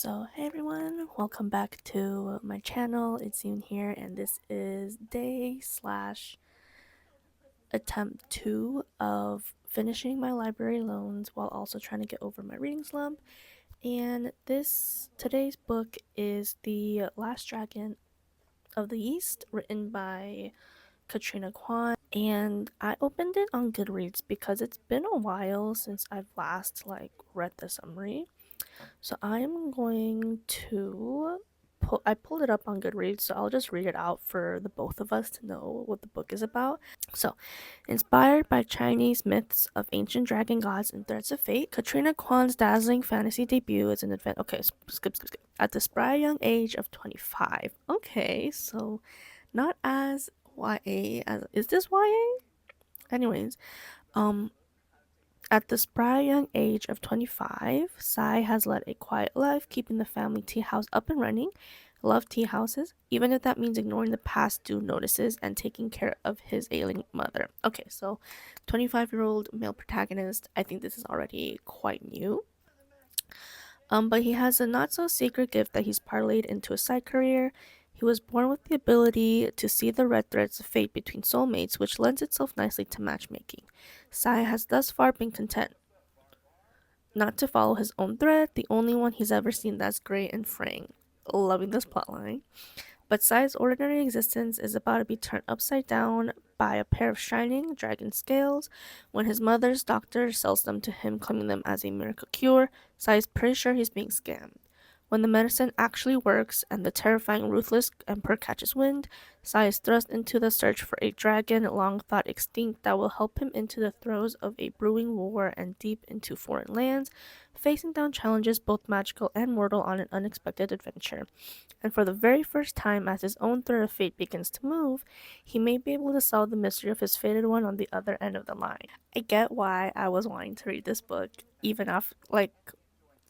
So, hey everyone, welcome back to my channel. It's Yoon here, and this is day slash attempt 2 of finishing my library loans while also trying to get over my reading slump. And today's book is The Last Dragon of the East, written by Katrina Kwan. And I opened it on Goodreads because it's been a while since I've last read the summary. So I'm going to I pulled it up on Goodreads, so I'll just read it out for the both of us to know what the book is about. So, inspired by Chinese myths of ancient dragon gods and threats of fate, Katrina Kwan's dazzling fantasy debut is an event. Okay, skip. At the spry young age of 25. Okay, so not as YA as is this YA? Anyways, um at the spry young age of 25, Sai has led a quiet life, keeping the family tea house up and running. Love tea houses, even if that means ignoring the past due notices and taking care of his ailing mother. Okay, so 25-year-old male protagonist. I think this is already quite new. But he has a not so secret gift that he's parlayed into a side career. He was born with the ability to see the red threads of fate between soulmates, which lends itself nicely to matchmaking. Sai has thus far been content not to follow his own thread, the only one he's ever seen that's great and fraying. Loving this plotline. But Sai's ordinary existence is about to be turned upside down by a pair of shining dragon scales. When his mother's doctor sells them to him, claiming them as a miracle cure, Sai's pretty sure he's being scammed. When the medicine actually works and the terrifying ruthless emperor catches wind, Sai is thrust into the search for a dragon long thought extinct that will help him into the throes of a brewing war and deep into foreign lands, facing down challenges both magical and mortal on an unexpected adventure. And for the very first time, as his own thread of fate begins to move, he may be able to solve the mystery of his fated one on the other end of the line. I get why I was wanting to read this book, even after,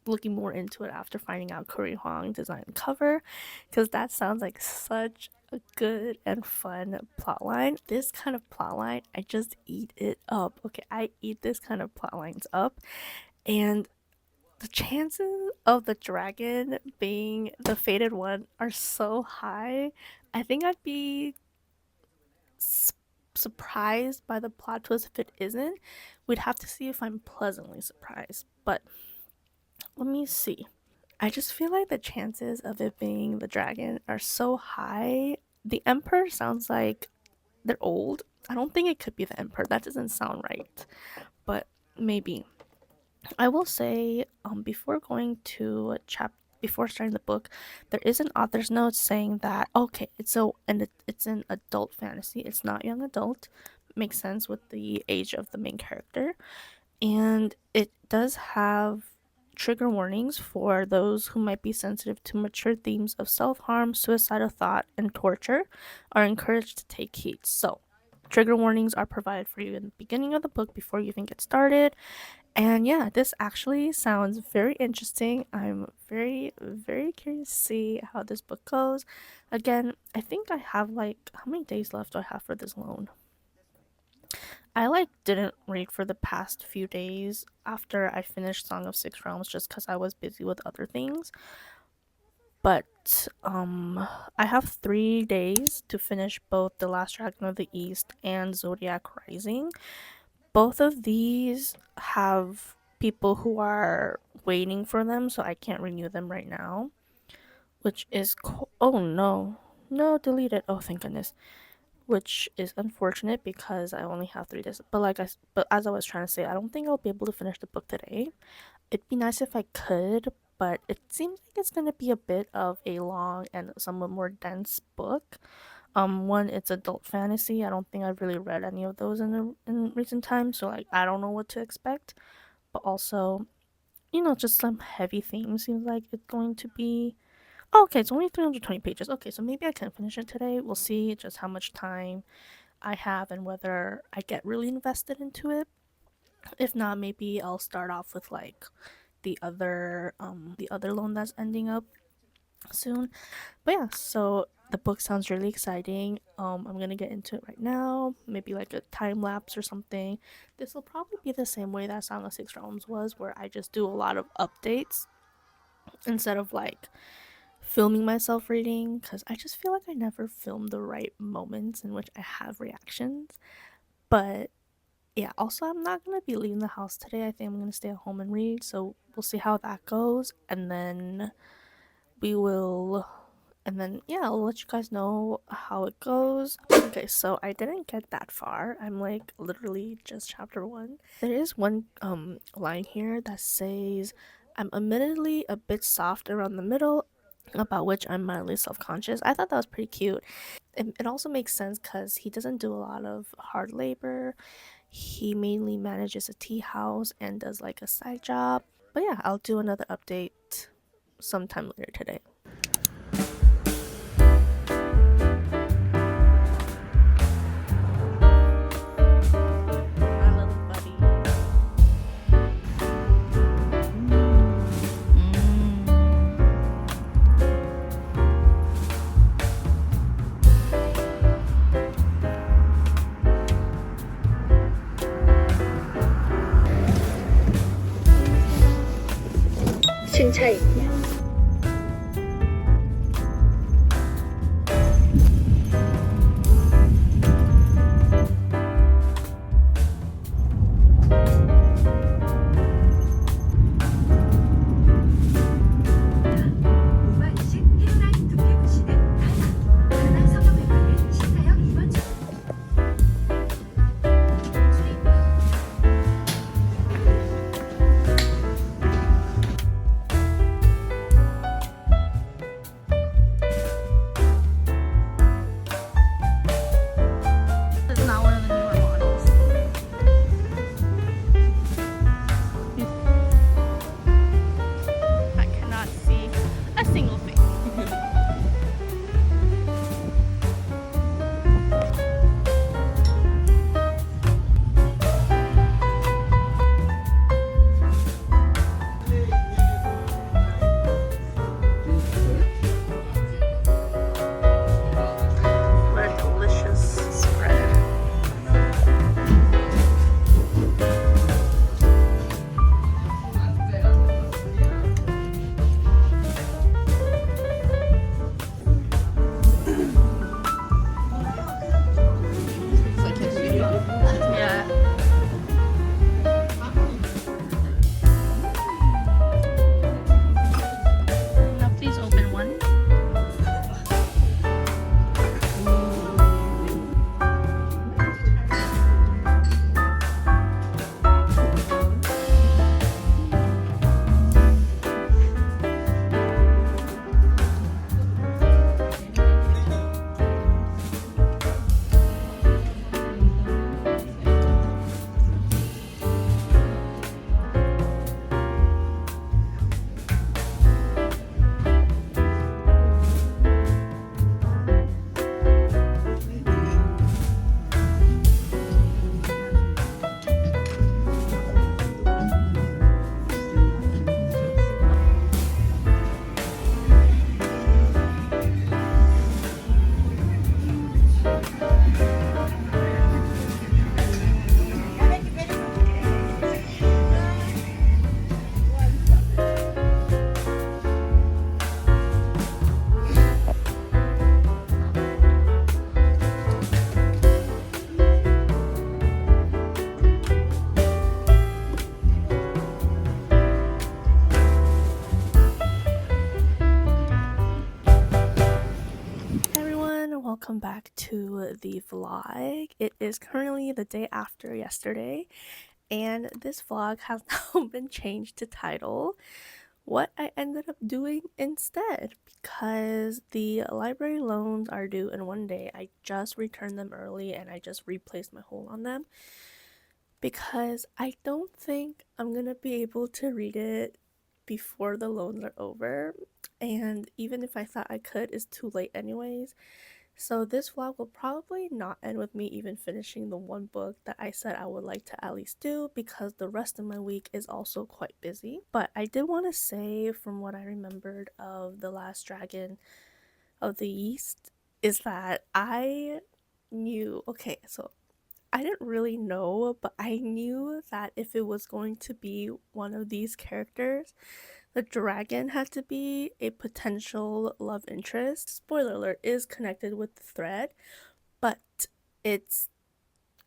looking more into it after finding out Curry Huang designed the cover, because that sounds like such a good and fun plotline. This kind of plotline, I just eat it up. Okay, I eat this kind of plotlines up, and the chances of the dragon being the fated one are so high. I think I'd be surprised by the plot twist if it isn't. We'd have to see if I'm pleasantly surprised. But let me see. I just feel like the chances of it being the dragon are so high. The Emperor sounds like they're old. I don't think it could be the Emperor. That doesn't sound right. But maybe. I will say, before going to before starting the book, there is an author's note saying that okay, it's an adult fantasy. It's not young adult. Makes sense with the age of the main character, and it does have trigger warnings for those who might be sensitive to mature themes of self-harm, suicidal thought, and torture are encouraged to take heed. So, trigger warnings are provided for you in the beginning of the book before you even get started. And yeah, this actually sounds very interesting. I'm very curious to see how this book goes. Again, I think I have how many days left do I have for this loan? I didn't read for the past few days after I finished Song of Six Realms just because I was busy with other things. But I have 3 days to finish both The Last Dragon of the East and Zodiac Rising. Both of these have people who are waiting for them, so I can't renew them right now, which is oh no, delete it. Oh, thank goodness. Which is unfortunate because I only have 3 days. But but as I was trying to say, I don't think I'll be able to finish the book today. It'd be nice if I could, but it seems like it's gonna be a bit of a long and somewhat more dense book. One, it's adult fantasy. I don't think I've really read any of those in recent times, so I don't know what to expect. But also, just some heavy themes. Seems like it's going to be. Oh, okay, it's only 320 pages. Okay, so maybe I can finish it today. We'll see just how much time I have and whether I get really invested into it. If not, maybe I'll start off with the other loan that's ending up soon. But yeah, so the book sounds really exciting. I'm gonna get into it right now. Maybe like a time lapse or something. This will probably be the same way that Song of Six Realms was, where I just do a lot of updates instead of like filming myself reading, because I just feel like I never film the right moments in which I have reactions. But yeah, also, I'm not gonna be leaving the house today. I think I'm gonna stay at home and read, so we'll see how that goes, and then we will and then yeah, I'll let you guys know how it goes. Okay, so I didn't get that far. I'm like literally just chapter 1. There is one line here that says, I'm admittedly a bit soft around the middle, about which I'm mildly self-conscious. I thought that was pretty cute. It also makes sense because he doesn't do a lot of hard labor. He mainly manages a tea house and does like a side job. But yeah, I'll do another update sometime later today. My little buddy. 칭찬. This is not one of the newer models. I cannot see a single thing. What a delicious spread. Yeah. Now please open one. Welcome back to the vlog. It is currently the day after yesterday, and this vlog has now been changed to title what I ended up doing instead, because the library loans are due in 1 day. I just returned them early and I just replaced my hold on them because I don't think I'm gonna be able to read it before the loans are over, and even if I thought I could, it's too late anyways. So this vlog will probably not end with me even finishing the one book that I said I would like to at least do, because the rest of my week is also quite busy. But I did want to say, from what I remembered of The Last Dragon of the East, is that I knew, okay, so I didn't really know, but I knew that if it was going to be one of these characters, the dragon had to be a potential love interest. Spoiler alert, is connected with the thread, but it's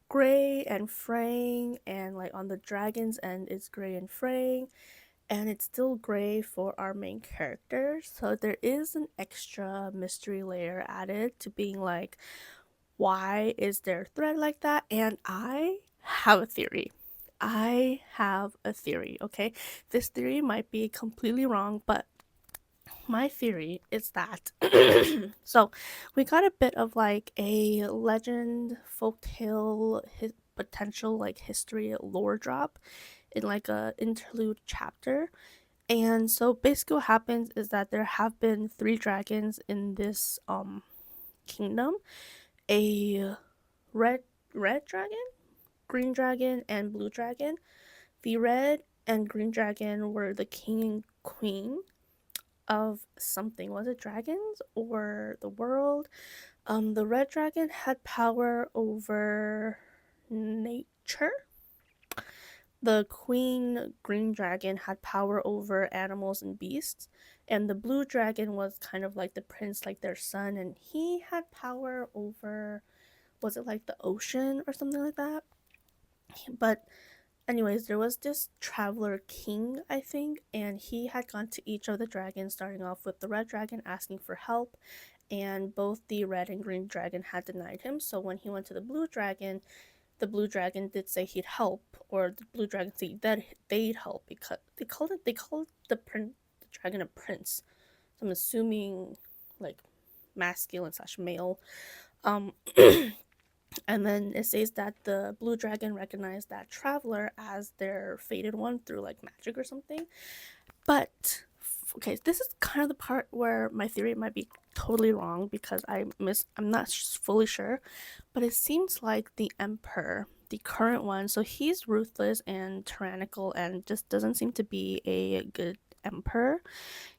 gray and fraying, and like on the dragon's end it's gray and fraying, and it's still gray for our main character. So there is an extra mystery layer added to being like, why is there thread like that? And I have a theory. Okay? This theory might be completely wrong, but my theory is that so we got a bit of like a legend, folktale, potential like history lore drop in like a interlude chapter. And so basically what happens is that there have been three dragons in this kingdom. A red dragon, green dragon, and blue dragon. The red and green dragon were the king and queen of something. Was it dragons or the world? The red dragon had power over nature. The queen green dragon had power over animals and beasts, and the blue dragon was kind of like the prince, like their son, and he had power over, was it like the ocean or something like that? But anyways, there was this traveler king, I think, and he had gone to each of the dragons, starting off with the red dragon asking for help, and both the red and green dragon had denied him. So when he went to the blue dragon did say he'd help, or the blue dragon said that they'd help, because they called the dragon a prince. So I'm assuming like masculine slash male. Um and then it says that the blue dragon recognized that traveler as their fated one through like magic or something. But okay, this is kind of the part where my theory might be totally wrong, because I'm not fully sure, but it seems like the emperor, the current one, so he's ruthless and tyrannical and just doesn't seem to be a good emperor.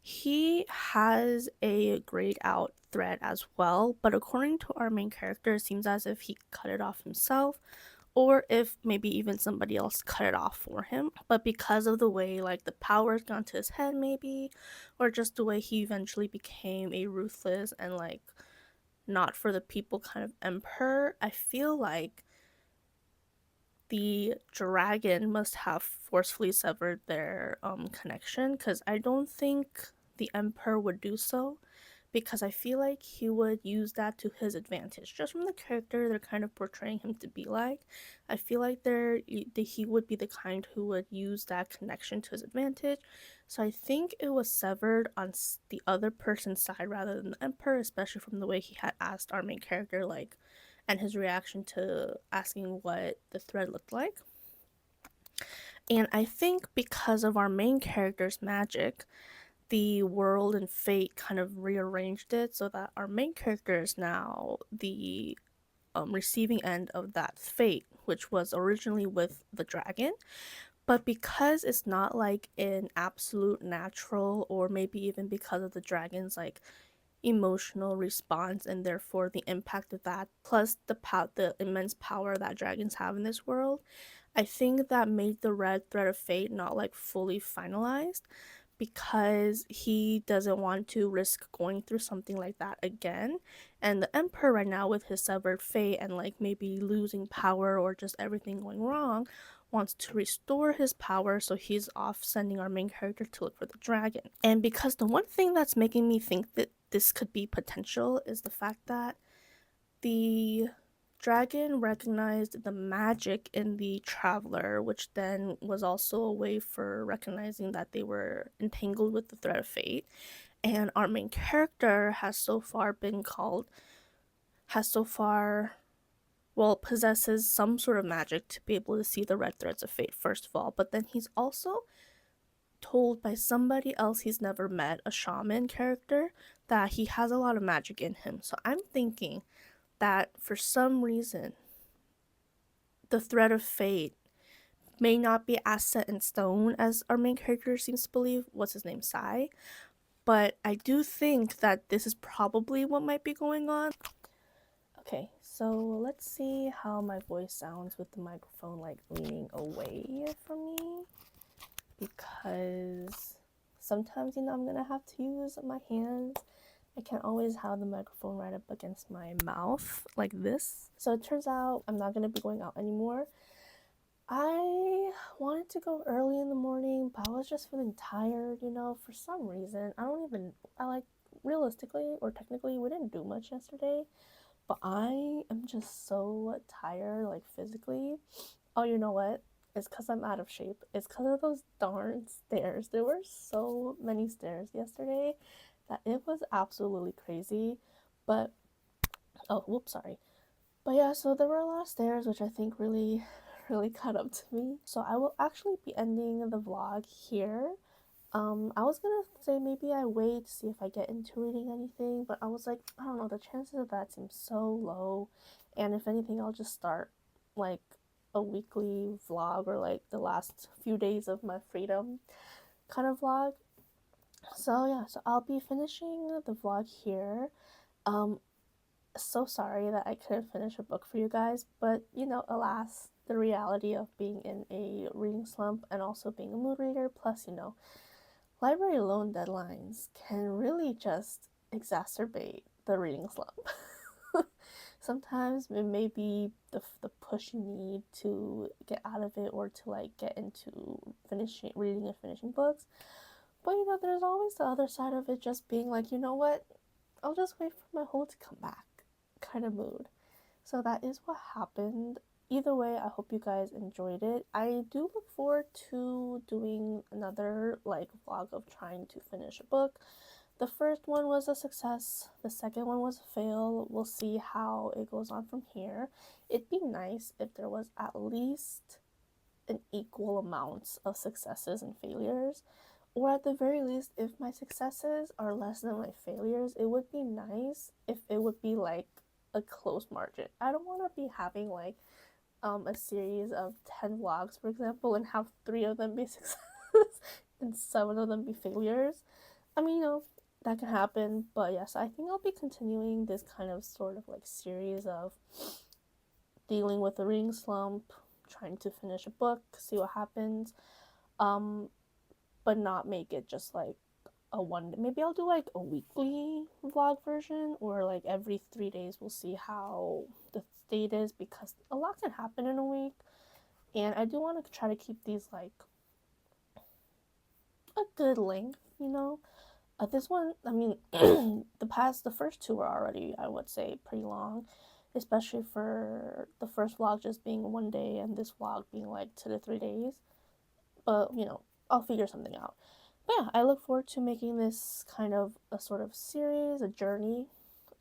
He has a grayed out thread as well, but according to our main character, it seems as if he cut it off himself, or if maybe even somebody else cut it off for him. But because of the way like the power's gone to his head, maybe, or just the way he eventually became a ruthless and like not for the people kind of emperor, I feel like the dragon must have forcefully severed their connection, because I don't think the emperor would do so, because I feel like he would use that to his advantage. Just from the character they're kind of portraying him to be like, I feel like he would be the kind who would use that connection to his advantage. So I think it was severed on the other person's side rather than the emperor, especially from the way he had asked our main character, like, and his reaction to asking what the thread looked like. And I think because of our main character's magic, the world and fate kind of rearranged it so that our main character is now the receiving end of that fate, which was originally with the dragon. But because it's not like an absolute natural, or maybe even because of the dragon's like emotional response and therefore the impact of that, plus the immense power that dragons have in this world, I think that made the red thread of fate not like fully finalized, because he doesn't want to risk going through something like that again. And the emperor right now, with his severed fate and like maybe losing power or just everything going wrong, wants to restore his power, so he's off sending our main character to look for the dragon. And because the one thing that's making me think that this could be potential is the fact that the dragon recognized the magic in the traveler, which then was also a way for recognizing that they were entangled with the thread of fate. And our main character has so far, well, possesses some sort of magic to be able to see the red threads of fate, first of all. But then he's also told by somebody else he's never met, a shaman character, that he has a lot of magic in him. So I'm thinking that for some reason, the thread of fate may not be as set in stone as our main character seems to believe. What's his name? Sai. But I do think that this is probably what might be going on. Okay, so let's see how my voice sounds with the microphone like leaning away from me, because sometimes, I'm gonna have to use my hands. I can't always have the microphone right up against my mouth like this. So it turns out I'm not gonna be going out anymore. I wanted to go early in the morning, but I was just feeling tired, for some reason. Realistically or technically, we didn't do much yesterday, but I am just so tired, like physically. Oh, you know what? It's because I'm out of shape. It's because of those darn stairs. There were so many stairs yesterday that it was absolutely crazy. But, oh, whoops, sorry. But yeah, so there were a lot of stairs, which I think really, really caught up to me. So I will actually be ending the vlog here. I was gonna say maybe I wait to see if I get into reading anything, but I was like, I don't know, the chances of that seem so low. And if anything, I'll just start like a weekly vlog or like the last few days of my freedom kind of vlog. So yeah, so I'll be finishing the vlog here. Um, so sorry that I couldn't finish a book for you guys, but alas, the reality of being in a reading slump and also being a mood reader, plus, library loan deadlines can really just exacerbate the reading slump. Sometimes it may be the push you need to get out of it or to like get into finishing reading and finishing books. But there's always the other side of it, just being like, you know what, I'll just wait for my whole to come back kind of mood. So that is what happened. Either way, I hope you guys enjoyed it. I do look forward to doing another like vlog of trying to finish a book. The first one was a success, the second one was a fail. We'll see how it goes on from here. It'd be nice if there was at least an equal amount of successes and failures, or at the very least, if my successes are less than my failures, it would be nice if it would be like a close margin. I don't want to be having like a series of 10 vlogs, for example, and have 3 of them be successes and 7 of them be failures. I mean, that can happen, but yes, I think I'll be continuing this kind of sort of like series of dealing with a reading slump, trying to finish a book, see what happens, but not make it just like a one. Maybe I'll do like a weekly vlog version, or like every 3 days. We'll see how the state is, because a lot can happen in a week, and I do want to try to keep these like a good length. This one, I mean, the first 2 were already, I would say, pretty long, especially for the first vlog just being 1 day and this vlog being like 2 to 3 days. But I'll figure something out. But yeah, I look forward to making this kind of a sort of series, a journey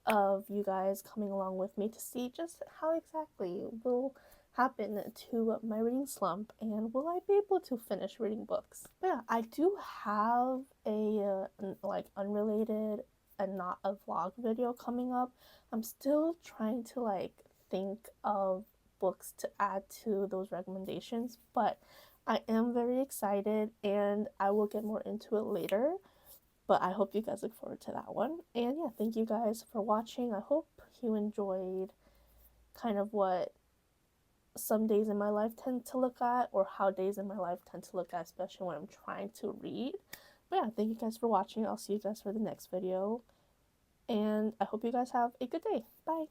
of you guys coming along with me to see just how exactly will happen to my reading slump, and will I be able to finish reading books. But yeah, I do have a like unrelated and not a vlog video coming up. I'm still trying to like think of books to add to those recommendations, but I am very excited and I will get more into it later. But I hope you guys look forward to that one. And yeah, thank you guys for watching. I hope you enjoyed kind of what some days in my life tend to look at, or how days in my life tend to look at, especially when I'm trying to read. But yeah, thank you guys for watching. I'll see you guys for the next video. And I hope you guys have a good day. Bye.